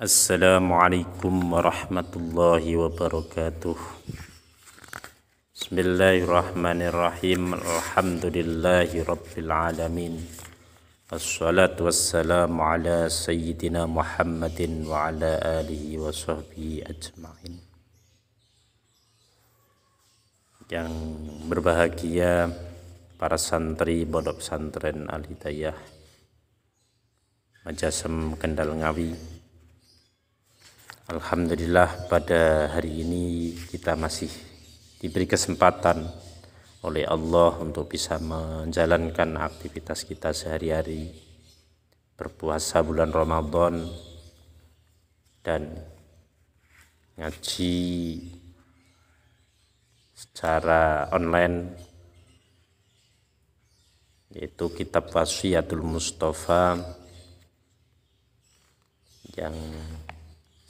Assalamualaikum warahmatullahi wabarakatuh. Bismillahirrahmanirrahim. Alhamdulillahi rabbil alamin. Assalatu wassalamu ala sayyidina Muhammadin wa ala alihi wa sahbihi ajma'in. Yang berbahagia para santri Pondok Pesantren Al-Hidayah Majasem Kendal Ngawi. Alhamdulillah pada hari ini kita masih diberi kesempatan oleh Allah untuk bisa menjalankan aktivitas kita sehari-hari, berpuasa bulan Ramadan dan ngaji secara online, yaitu kitab Wasiyatul Mustafa yang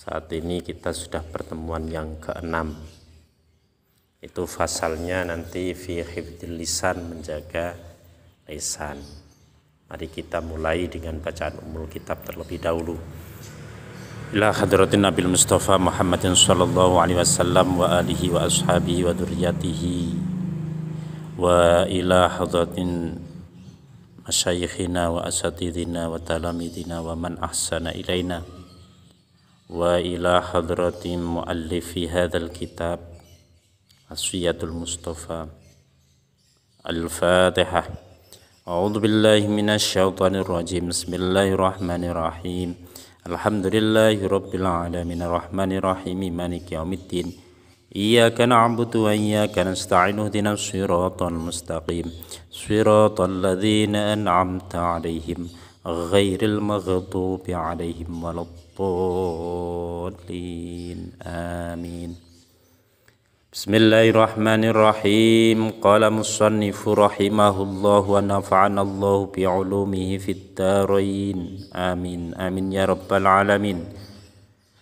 saat ini kita sudah pertemuan yang ke-6. Itu fasalnya nanti fi hifdzil lisan, menjaga lisan. Mari kita mulai dengan bacaan umul kitab terlebih dahulu. Ila hadratin Nabil Mustafa Muhammadin sallallahu alaihi wasallam wa alihi wa ashabihi wa dzurriyyatihi wa ila hadratin masyayikhina wa asatidina wa talamidina wa man ahsana ilaina wa ila hadratin muallifi hadzal kitab Wasiyatul Mustafa. Al-Fatihah. A'udzu billahi minasy syaithanir rajim. Bismillahirrahmanirrahim. Alhamdulillahi rabbil alamin arrahmanir rahim maliki yaumiddin. Iyyaka na'budu wa iyyaka nasta'in ihdinas siratal mustaqim. Siratal ladzina an'amta 'alaihim ghairil maghdubi 'alaihim waladdallin. Amin. Bismillahirrahmanirrahim. Qala musannifu rahimahullah wa nafa'ana Allah bi'ulumihi fid dharain. Amin. Amin ya rabbal alamin.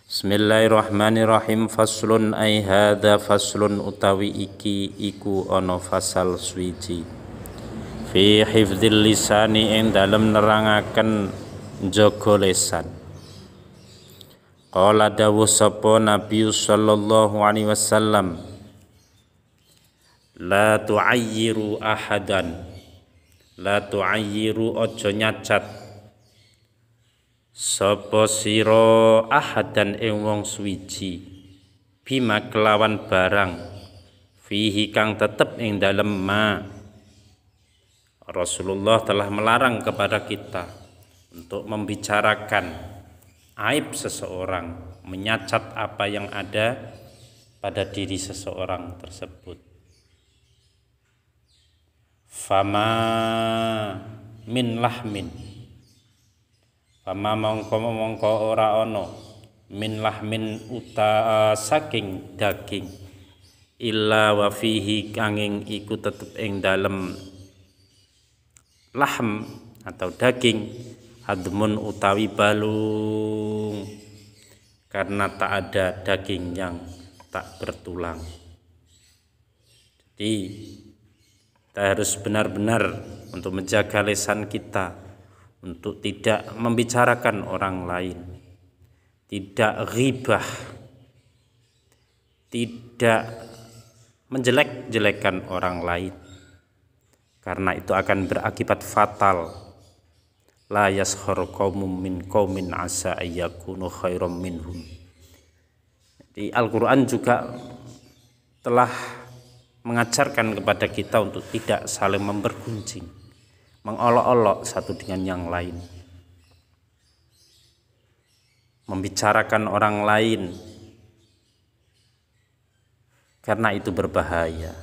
Bismillahirrahmanirrahim. Faslun ay hadza faslun utawi iki iku ana fasal suwiji fi hifdzil lisani ing dalem nerangaken njaga lisan. Qala dawuh sapa Nabi sallallahu alaihi wasallam, la tu'ayyiru ahadan, la tu'ayyiru ojo nyacat sapa sira ahadan ing wong suwiji bima kelawan barang fihi kang tetep ing dalem ma. Rasulullah telah melarang kepada kita untuk membicarakan aib seseorang, menyacat apa yang ada pada diri seseorang tersebut. Fama min lahmin, fama mongko ora ono min lahmin uta saking daging illa wa fihi kanging iku tetep ing dalem lahm atau daging hadmun utawi balung, karena tak ada daging yang tak bertulang. Jadi kita harus benar-benar untuk menjaga lisan kita, untuk tidak membicarakan orang lain, tidak ghibah, tidak menjelek-jelekan orang lain, karena itu akan berakibat fatal. La yaskhar qaumun min qaumin asa ayyakunu khairam minhum. Di Al-Quran juga telah mengajarkan kepada kita untuk tidak saling mempergunjing, mengolok-olok satu dengan yang lain, membicarakan orang lain, karena itu berbahaya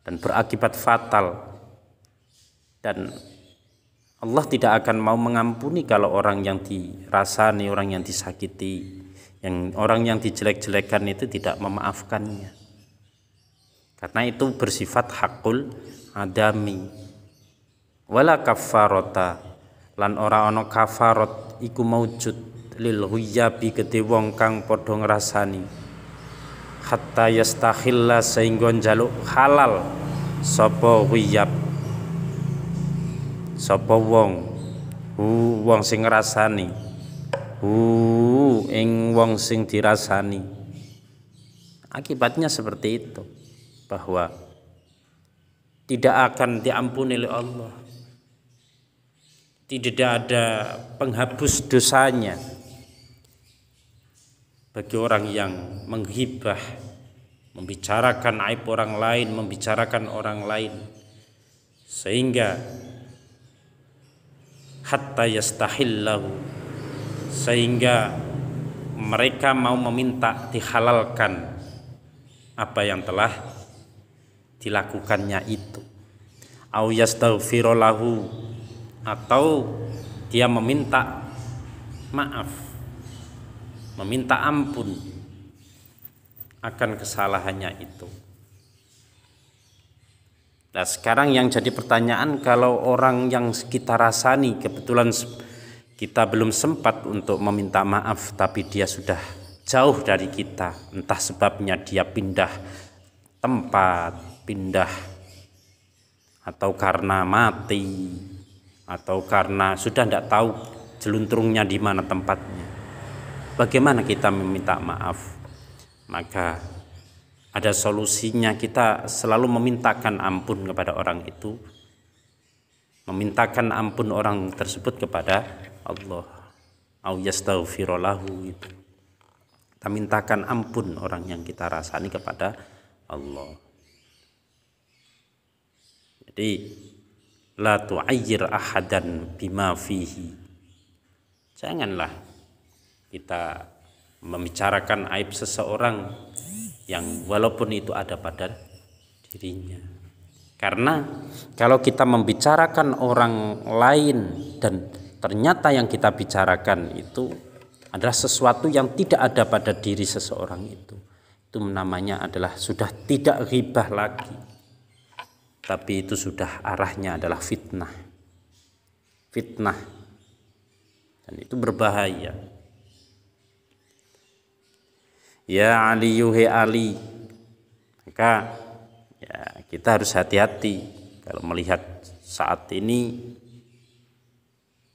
dan berakibat fatal. Dan Allah tidak akan mau mengampuni kalau orang yang dirasani, orang yang disakiti, orang yang dijelek-jelekan itu tidak memaafkannya. Karena itu bersifat hakul adami. Wala kafarota, lan ora ana kafarat iku maujud lil ghuyyabi kedhe wong kang padha ngrasani. Hatta yastakhilla sehingga njaluk halal sapa ghuyyab, sapa wong sing ngrasani hu ing wong sing dirasani. Akibatnya seperti itu, bahwa tidak akan diampuni oleh Allah. Tidak ada penghapus dosanya bagi orang yang menghibah, membicarakan aib orang lain, membicarakan orang lain, sehingga hatta yastahillahu, sehingga mereka mau meminta dihalalkan apa yang telah dilakukannya itu. Au yastaghfiru lahu, atau dia meminta maaf, meminta ampun akan kesalahannya itu. Nah, sekarang yang jadi pertanyaan, kalau orang yang kita rasani kebetulan kita belum sempat untuk meminta maaf, tapi dia sudah jauh dari kita, entah sebabnya dia pindah tempat, pindah, atau karena mati, atau karena sudah tidak tahu jeluntrungnya di mana tempatnya. Bagaimana kita meminta maaf? Maka ada solusinya, kita selalu memintakan ampun kepada orang itu, memintakan ampun orang tersebut kepada Allah. Au yastaghfiru lahu, itu kita mintakan ampun orang yang kita rasani kepada Allah. Jadi la tu'ayyir ahadan bima fihi, janganlah kita membicarakan aib seseorang yang walaupun itu ada pada dirinya. Karena kalau kita membicarakan orang lain dan ternyata yang kita bicarakan itu adalah sesuatu yang tidak ada pada diri seseorang itu namanya adalah sudah tidak ghibah lagi, tapi itu sudah arahnya adalah fitnah, dan itu berbahaya. Ya Ali yuhi Ali, maka ya kita harus hati-hati kalau melihat saat ini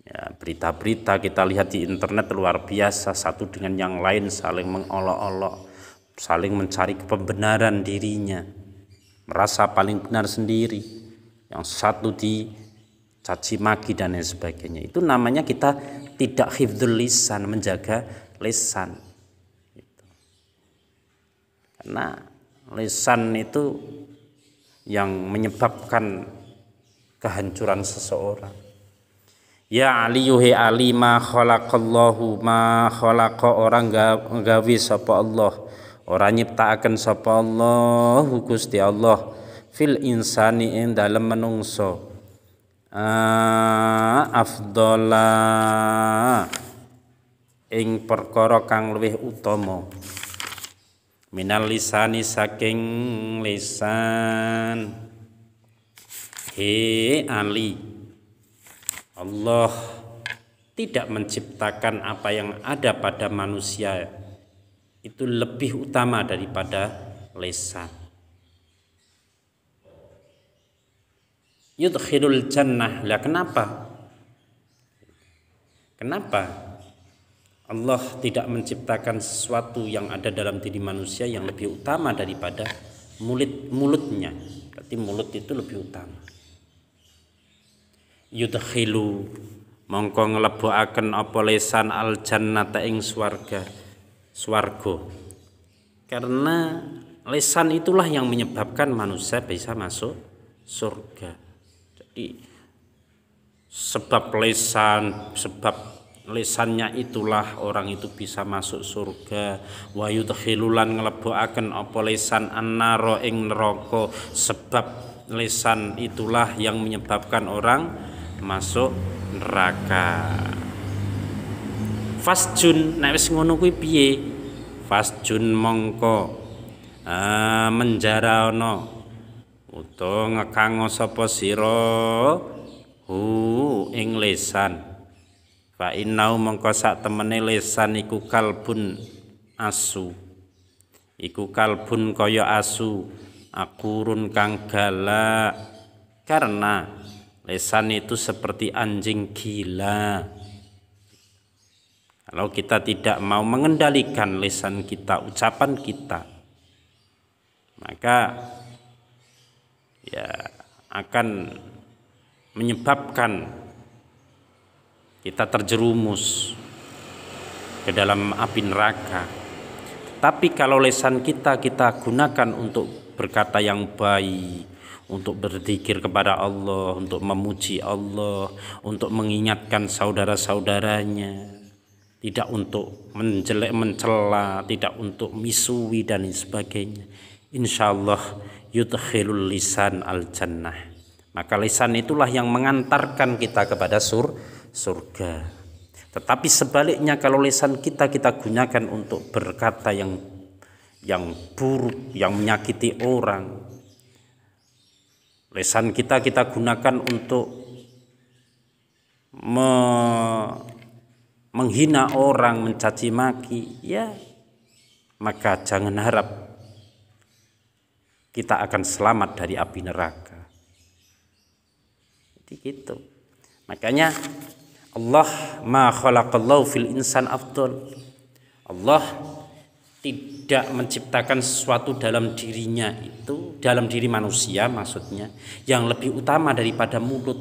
ya, berita-berita kita lihat di internet luar biasa, satu dengan yang lain saling mengolok-olok, saling mencari pembenaran dirinya, merasa paling benar sendiri, yang satu dicaci maki dan lain sebagainya. Itu namanya kita tidak hifdzul lisan, menjaga lisan. Karena lisan itu yang menyebabkan kehancuran seseorang. Ya Ali yuhi Ali, ma khalaqallahu, ma khalaqa, orang gawi sapa Allah, orang nyiptaaken sapa Allah Gusti Allah, fil insani ing dalem menungso, afdhala ing perkara kang luwih utama, minal lisani saking lisan. He Ali, Allah tidak menciptakan apa yang ada pada manusia itu lebih utama daripada lisan. Yudkhilul jannah. Lah kenapa? Kenapa Allah tidak menciptakan sesuatu yang ada dalam diri manusia yang lebih utama daripada mulutnya? Berarti mulut itu lebih utama. Yudkhilu, mongko nglebokaken apa lisan al jannata ing swarga. Karena lisan itulah yang menyebabkan manusia bisa masuk surga. Jadi sebab lisannya itulah orang itu bisa masuk surga. Wa yudkhilulan nglebokaken apa lisan annara ing neraka, sebab lisan itulah yang menyebabkan orang masuk neraka. Fasjun, nek wis ngono kuwi piye? Fasjun mongko menjarana utawa ngekang sapa sira ing lisan. Fa innau mongko sak temene lisan iku kalbun asu. Iku kalbun kaya asu, akurun kang galak. Karena lisan itu seperti anjing gila. Kalau kita tidak mau mengendalikan lisan kita, ucapan kita, maka ya akan menyebabkan kita terjerumus ke dalam api neraka. Tapi kalau lisan kita gunakan untuk berkata yang baik, untuk berzikir kepada Allah, untuk memuji Allah, untuk mengingatkan saudara-saudaranya, tidak untuk menjelek mencela, tidak untuk misui dan sebagainya, insyaallah yudkhilul lisan al jannah. Maka lisan itulah yang mengantarkan kita kepada surga. Tetapi sebaliknya, kalau lisan kita gunakan untuk berkata yang buruk, yang menyakiti orang, lisan kita gunakan untuk menghina orang, mencaci maki, ya maka jangan harap kita akan selamat dari api neraka. Jadi gitu. Makanya Allah ma khalaqallahu fil insan afdal. Allah tidak menciptakan sesuatu dalam dirinya itu, dalam diri manusia maksudnya, yang lebih utama daripada mulut.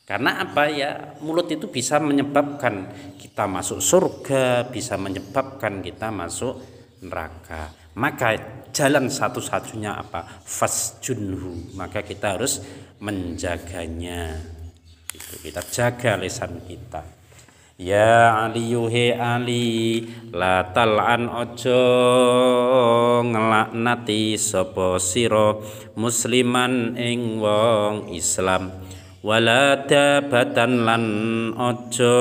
Karena apa ya? Mulut itu bisa menyebabkan kita masuk surga, bisa menyebabkan kita masuk neraka. Maka jalan satu-satunya apa? Fasjunhu. Maka kita harus menjaganya. Kita jaga lisan kita. Ya Ali yuhe Ali, la tal'an ojo ngelaknati sapa sira musliman ing wong Islam. Wala dabatan lan ojo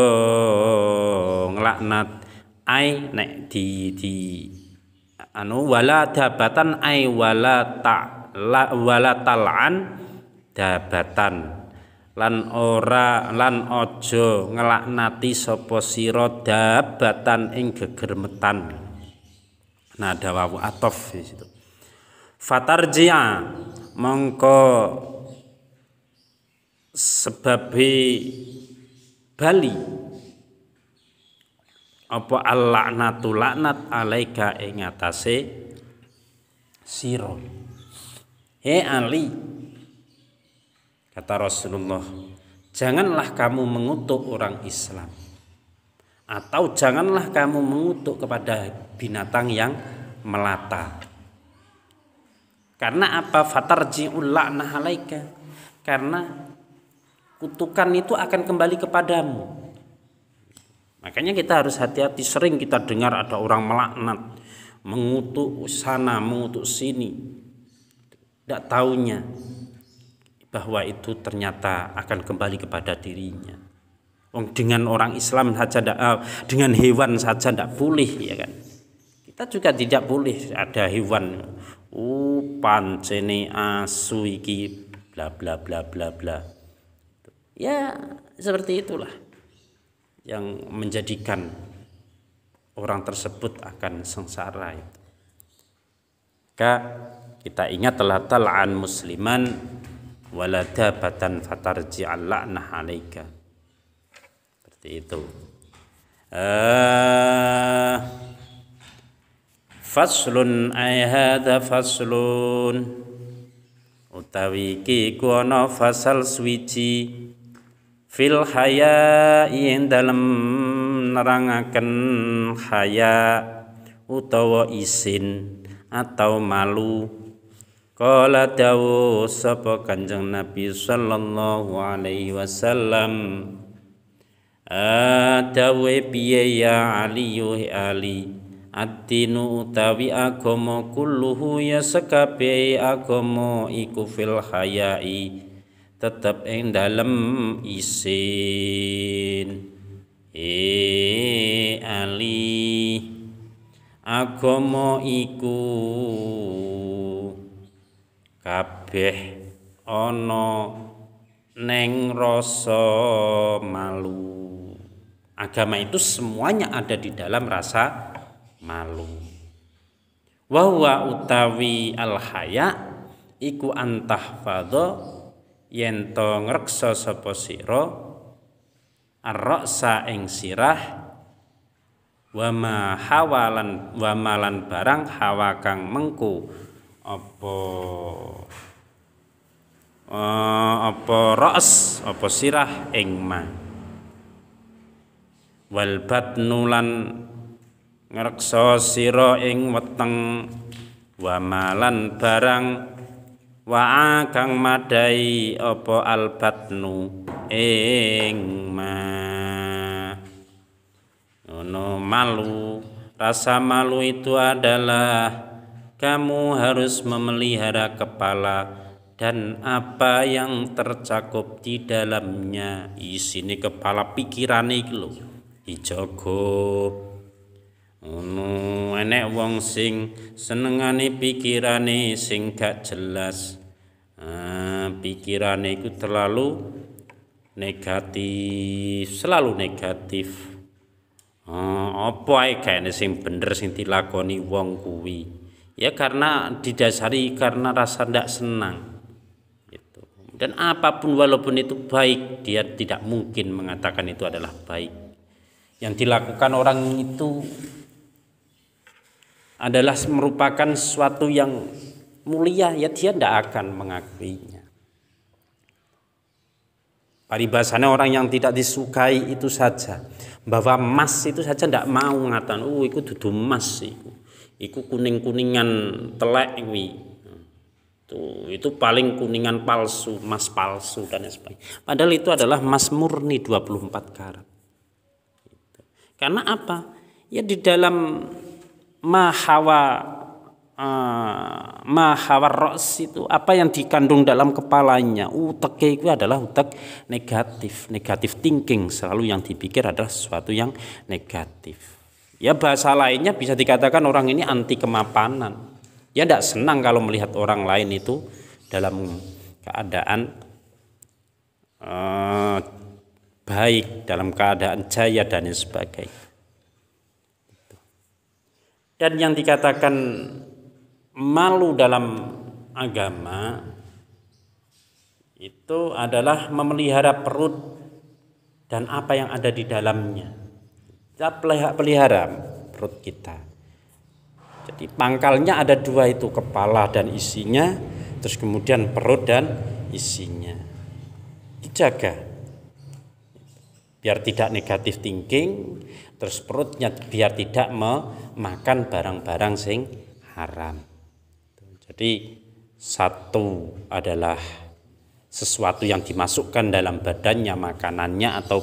nglaknat ai nek di wala dabatan ai wala tal'an dabatan lan ojo nglaknati sapa sira dabatan ing gegermetan. Nah ada wawu atof di situ. Fatarji'a mongko sebabe bali apa al-laknatu laknat alaika ing atase sira. He Ali, kata Rasulullah, janganlah kamu mengutuk orang Islam, atau janganlah kamu mengutuk kepada binatang yang melata. Karena apa? Fatarji'ul laknah alaika, karena kutukan itu akan kembali kepadamu. Makanya kita harus hati-hati. Sering kita dengar ada orang melaknat, mengutuk sana, mengutuk sini, tidak taunya bahwa itu ternyata akan kembali kepada dirinya. Dengan orang Islam saja, dengan hewan saja tidak boleh, ya kan? Kita juga tidak boleh ada hewan, pancene asu iki bla bla bla bla bla. Ya seperti itulah yang menjadikan orang tersebut akan sengsara itu. Maka kita ingat telah tal'an musliman waladabatan fatarji'al la'nah alaika. Seperti itu. Faslun ay hadza faslun utawi ki kono fasal swiji fil haya ing dalem nerangaken haya utawa isin atau malu. Qala dawu sapa Kanjeng Nabi sallallahu alaihi wasallam, dawe piye ya Ali Ali, ad-dinu utawi agama kulluhu ya sekabehe agama iku fil hayai tetep ing dalem isin. Ali, agama iku kabeh ana neng rasa malu. Agama itu semuanya ada di dalam rasa malu. Wa huwa utawi al haya iku antahfadha yen to ngreksa sapa sira ar-ra'sa ing sirah, wa ma hawalan wa malan barang hawa kang mengku apa ra's apa sirah ing ma, wal batnulan ngreksa sira ing weteng, wa malan barang wa kang madai apa al batnu ing ma. Malu, rasa malu itu adalah kamu harus memelihara kepala dan apa yang tercakup di dalamnya. Isine kepala pikiran iki lho dijaga. Enek wong sing senengane pikirane sing gak jelas. Pikirane itu terlalu negatif, selalu negatif. Apa ae kayane sing bener sing dilakoni wong kuwi ya karena didasari karena rasa ndak senang gitu. Dan apapun walaupun itu baik, dia tidak mungkin mengatakan itu adalah baik. Yang dilakukan orang itu adalah merupakan sesuatu yang mulia, ya dia ndak akan mengakuinya. Paribasanya orang yang tidak disukai itu saja, bahwa emas itu saja tidak mau ngatakan, itu dudu emas, itu kuning-kuningan telek itu paling kuningan palsu, emas palsu dan sebagainya. Padahal itu adalah emas murni 24 karat. Karena apa? Ya di dalam mahawar ra's itu apa yang dikandung dalam kepalanya, utek itu adalah utek negatif thinking, selalu yang dipikir adalah sesuatu yang negatif. Ya bahasa lainnya bisa dikatakan orang ini anti kemapanan. Ya tidak senang kalau melihat orang lain itu dalam keadaan baik, dalam keadaan jaya dan sebagainya. Dan yang dikatakan malu dalam agama itu adalah memelihara perut dan apa yang ada di dalamnya. Kita pelihara perut kita. Jadi pangkalnya ada dua itu, kepala dan isinya, terus kemudian perut dan isinya. Dijaga biar tidak negatif thinking, terus perutnya biar tidak memakan barang-barang sing haram. Jadi satu adalah sesuatu yang dimasukkan dalam badannya, makanannya atau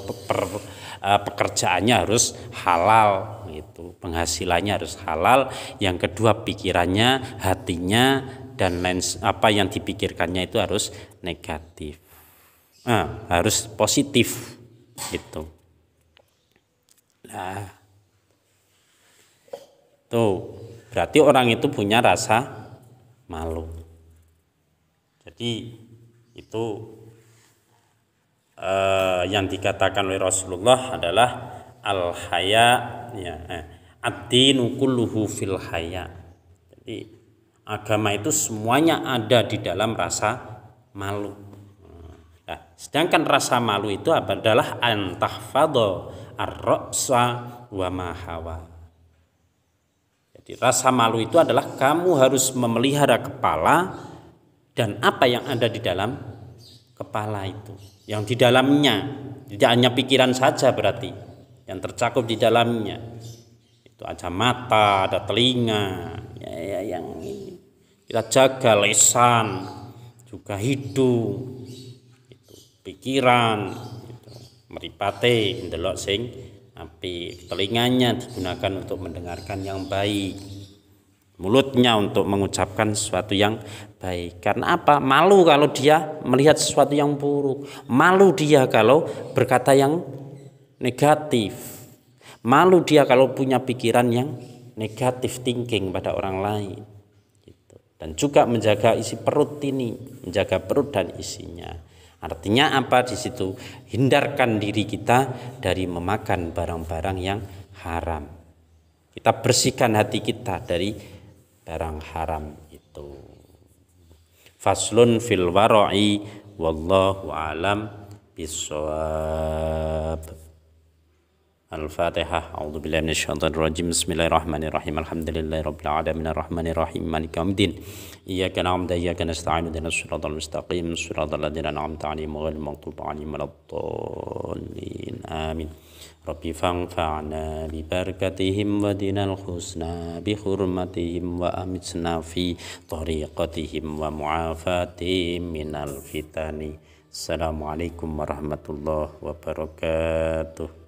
pekerjaannya harus halal gitu, penghasilannya harus halal. Yang kedua pikirannya, hatinya dan lain apa yang dipikirkannya itu harus negatif, harus positif gitu. Nah, tuh berarti orang itu punya rasa malu. Jadi itu yang dikatakan oleh Rasulullah adalah al-haya, ya, ad-dinu kulluhu fil haya. Jadi agama itu semuanya ada di dalam rasa malu. Nah, sedangkan rasa malu itu adalah antahfadho ar-ra'sa wa ma hawa. Jadi rasa malu itu adalah kamu harus memelihara kepala dan apa yang ada di dalam kepala itu, yang di dalamnya, tidak hanya pikiran saja berarti yang tercakup di dalamnya. Itu ada mata, ada telinga, ya, yang ini kita jaga, lisan, juga hidung, itu, pikiran, itu, meripate, ndelok sing api, telinganya digunakan untuk mendengarkan yang baik, mulutnya untuk mengucapkan sesuatu yang baik. Karena apa? Malu kalau dia melihat sesuatu yang buruk, malu dia kalau berkata yang negatif, malu dia kalau punya pikiran yang negatif thinking pada orang lain gitu. Dan juga menjaga isi perut ini, menjaga perut dan isinya. Artinya apa di situ? Hindarkan diri kita dari memakan barang-barang yang haram. Kita bersihkan hati kita dari barang haram itu. Faslun fil wara'i wallahu alam bissawab. Al-Fatihah. A'udzubillahi minasyaitonir rajim. Bismillahirrahmanirrahim. Alhamdulillahirabbil alamin arrahmanir rahim maliki yaumiddin. Iyyaka na'budu wa iyyaka nasta'in. Ihdinas siratal mustaqim. Shiratal ladzina an'amta 'alaihim ghairil maghdubi 'alaihim waladdallin. Amin. Rabbi fanfa'na bi barakatihim wa dinal husna bi hurmatihim wa amitna fi tariqatihim wa mu'afatihim minal fitani. Assalamualaikum warahmatullahi wabarakatuh.